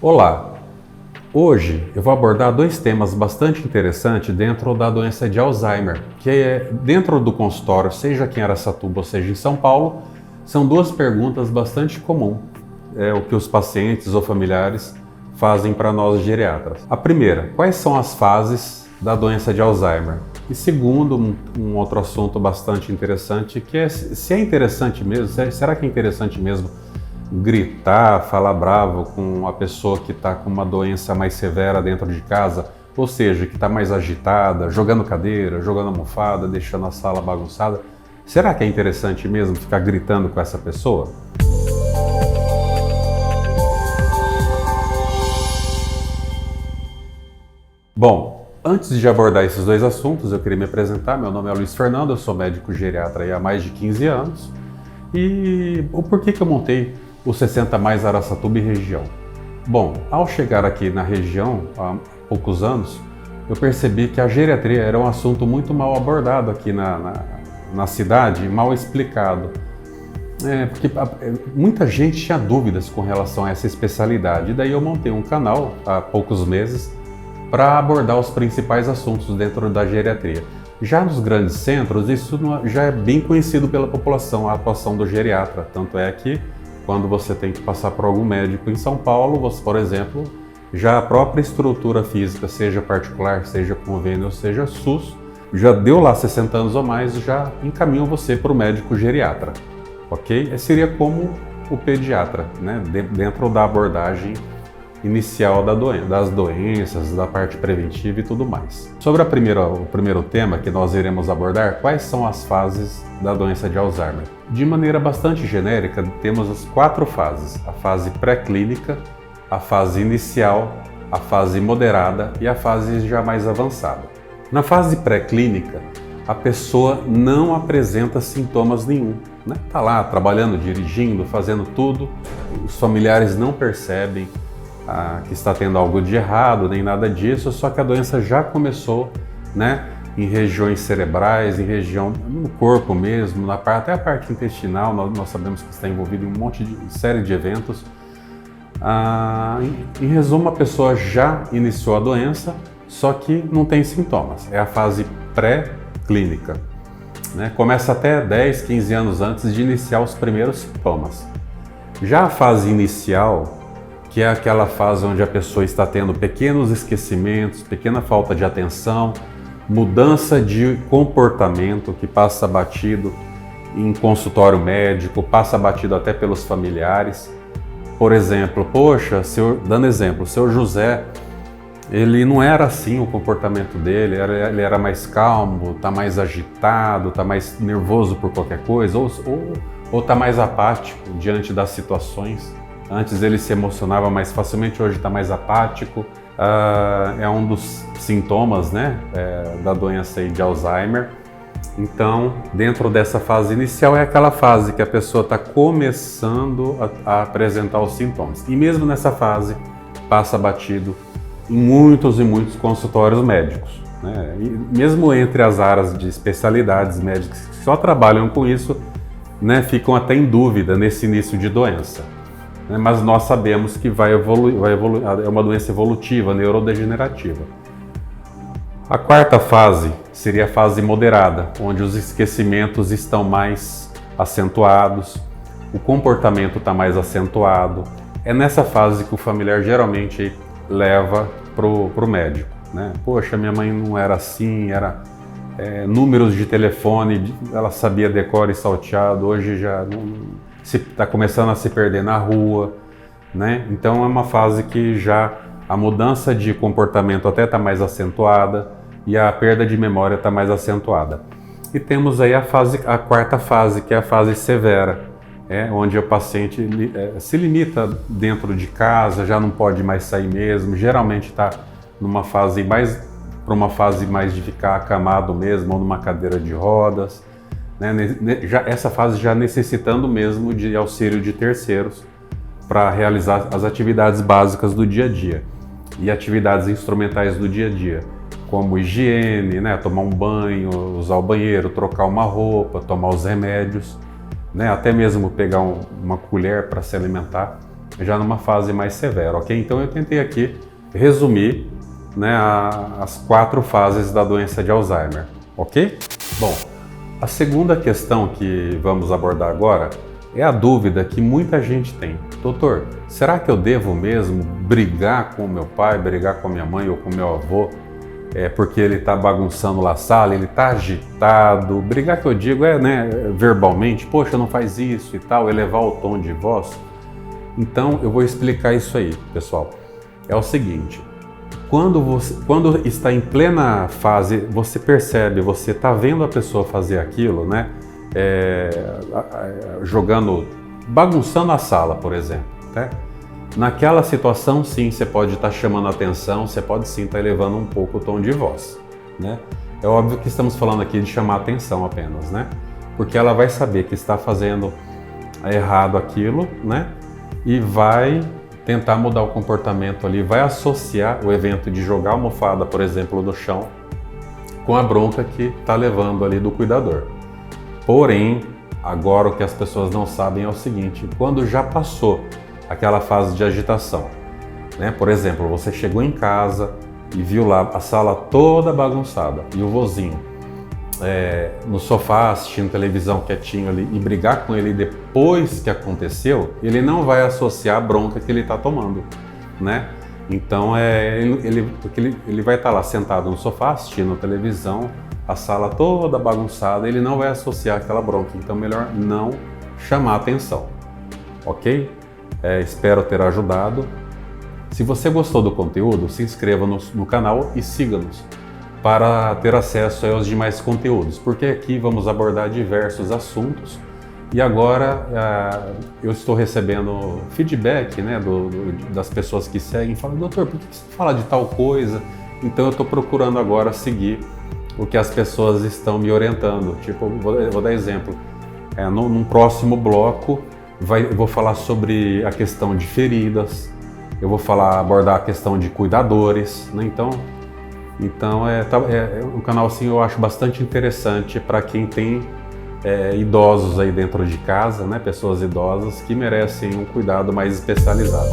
Olá! Hoje eu vou abordar dois temas bastante interessantes dentro da doença de Alzheimer, que é dentro do consultório, seja aqui em Araçatuba ou seja em São Paulo, são duas perguntas bastante comuns, o que os pacientes ou familiares fazem para nós geriatras. A primeira, quais são as fases da doença de Alzheimer? E segundo, um outro assunto bastante interessante, que é se é interessante mesmo, será que é interessante mesmo gritar, falar bravo com uma pessoa que está com uma doença mais severa dentro de casa, ou seja, que está mais agitada, jogando cadeira, jogando almofada, deixando a sala bagunçada? Será que é interessante mesmo ficar gritando com essa pessoa? Bom, antes de abordar esses dois assuntos, eu queria me apresentar. Meu nome é Luiz Fernando, eu sou médico geriatra há mais de 15 anos. E o porquê que eu montei o 60 Mais Araçatuba e região? Bom, ao chegar aqui na região há poucos anos, eu percebi que a geriatria era um assunto muito mal abordado aqui na cidade, mal explicado. Porque muita gente tinha dúvidas com relação a essa especialidade. E daí eu montei um canal há poucos meses para abordar os principais assuntos dentro da geriatria. Já nos grandes centros, isso já é bem conhecido pela população, a atuação do geriatra. Tanto é que, quando você tem que passar por algum médico em São Paulo, você, por exemplo, já a própria estrutura física, seja particular, seja convênio, seja SUS, já deu lá 60 anos ou mais, já encaminham você para o médico geriatra, ok? Seria como o pediatra, né? Dentro da abordagem inicial das doenças, da parte preventiva e tudo mais. Sobre o primeiro tema que nós iremos abordar, quais são as fases da doença de Alzheimer? De maneira bastante genérica, temos as 4 fases: a fase pré-clínica, a fase inicial, a fase moderada e a fase já mais avançada. Na fase pré-clínica, a pessoa não apresenta sintomas nenhum, né? Tá lá trabalhando, dirigindo, fazendo tudo, os familiares não percebem que está tendo algo de errado, nem nada disso, só que a doença já começou, né, em regiões cerebrais, em região no corpo mesmo, até a parte intestinal, nós sabemos que está envolvido em série de eventos. Em resumo, a pessoa já iniciou a doença, só que não tem sintomas. É a fase pré-clínica, né? Começa até 10, 15 anos antes de iniciar os primeiros sintomas. Já a fase inicial, que é aquela fase onde a pessoa está tendo pequenos esquecimentos, pequena falta de atenção, mudança de comportamento que passa batido em consultório médico, passa batido até pelos familiares. Por exemplo, dando exemplo, o seu José, ele não era assim o comportamento dele, ele era mais calmo, está mais agitado, está mais nervoso por qualquer coisa, ou está mais apático diante das situações. Antes ele se emocionava mais facilmente, hoje está mais apático. É um dos sintomas, né, da doença de Alzheimer. Então, dentro dessa fase inicial, é aquela fase que a pessoa está começando a apresentar os sintomas. E mesmo nessa fase, passa batido em muitos e muitos consultórios médicos, né? E mesmo entre as áreas de especialidades médicas que só trabalham com isso, né, ficam até em dúvida nesse início de doença. Mas nós sabemos que vai evoluir, é uma doença evolutiva, neurodegenerativa. A quarta fase seria a fase moderada, onde os esquecimentos estão mais acentuados, o comportamento está mais acentuado. É nessa fase que o familiar geralmente leva para o médico, né? Poxa, minha mãe não era assim, números de telefone, ela sabia decor e salteado, hoje já não... está começando a se perder na rua, né? Então é uma fase que já a mudança de comportamento até está mais acentuada e a perda de memória está mais acentuada. E temos aí a quarta fase, que é a fase severa, onde o paciente se limita dentro de casa, já não pode mais sair mesmo, geralmente está para uma fase mais de ficar acamado mesmo, ou numa cadeira de rodas. Essa fase já necessitando mesmo de auxílio de terceiros para realizar as atividades básicas do dia a dia e atividades instrumentais do dia a dia, como higiene, né, tomar um banho, usar o banheiro, trocar uma roupa, tomar os remédios, né, até mesmo pegar uma colher para se alimentar. já numa fase mais severa, ok? Então eu tentei aqui resumir, né, as 4 fases da doença de Alzheimer, ok? Bom, a segunda questão que vamos abordar agora é a dúvida que muita gente tem. Doutor, será que eu devo mesmo brigar com meu pai, brigar com minha mãe ou com meu avô porque ele está bagunçando lá a sala, ele está agitado? Brigar que eu digo né, verbalmente, poxa, não faz isso e tal, elevar o tom de voz. Então eu vou explicar isso aí, pessoal. É o seguinte, quando está em plena fase, você percebe, você está vendo a pessoa fazer aquilo, né? Jogando, bagunçando a sala, por exemplo, né? Naquela situação, sim, você pode estar chamando a atenção, você pode sim estar elevando um pouco o tom de voz, né? É óbvio que estamos falando aqui de chamar a atenção apenas, né? Porque ela vai saber que está fazendo errado aquilo, né? E vai tentar mudar o comportamento ali, vai associar o evento de jogar a almofada, por exemplo, no chão, com a bronca que está levando ali do cuidador. Porém, agora o que as pessoas não sabem é o seguinte, quando já passou aquela fase de agitação, né? Por exemplo, você chegou em casa e viu lá a sala toda bagunçada e o vozinho no sofá assistindo televisão quietinho ali e brigar com ele depois que aconteceu, ele não vai associar a bronca que ele está tomando, né? Então ele vai estar lá sentado no sofá assistindo televisão, a sala toda bagunçada, ele não vai associar aquela bronca, então melhor não chamar atenção, ok? Espero ter ajudado. Se você gostou do conteúdo, se inscreva no canal e siga-nos para ter acesso aos demais conteúdos, porque aqui vamos abordar diversos assuntos e agora eu estou recebendo feedback, né, das pessoas que seguem, falam, doutor, por que você fala de tal coisa? Então eu estou procurando agora seguir o que as pessoas estão me orientando. Tipo, vou dar exemplo, num próximo bloco eu vou falar sobre a questão de feridas, eu vou abordar a questão de cuidadores, né? Então um canal assim eu acho bastante interessante para quem tem idosos aí dentro de casa, né? Pessoas idosas que merecem um cuidado mais especializado.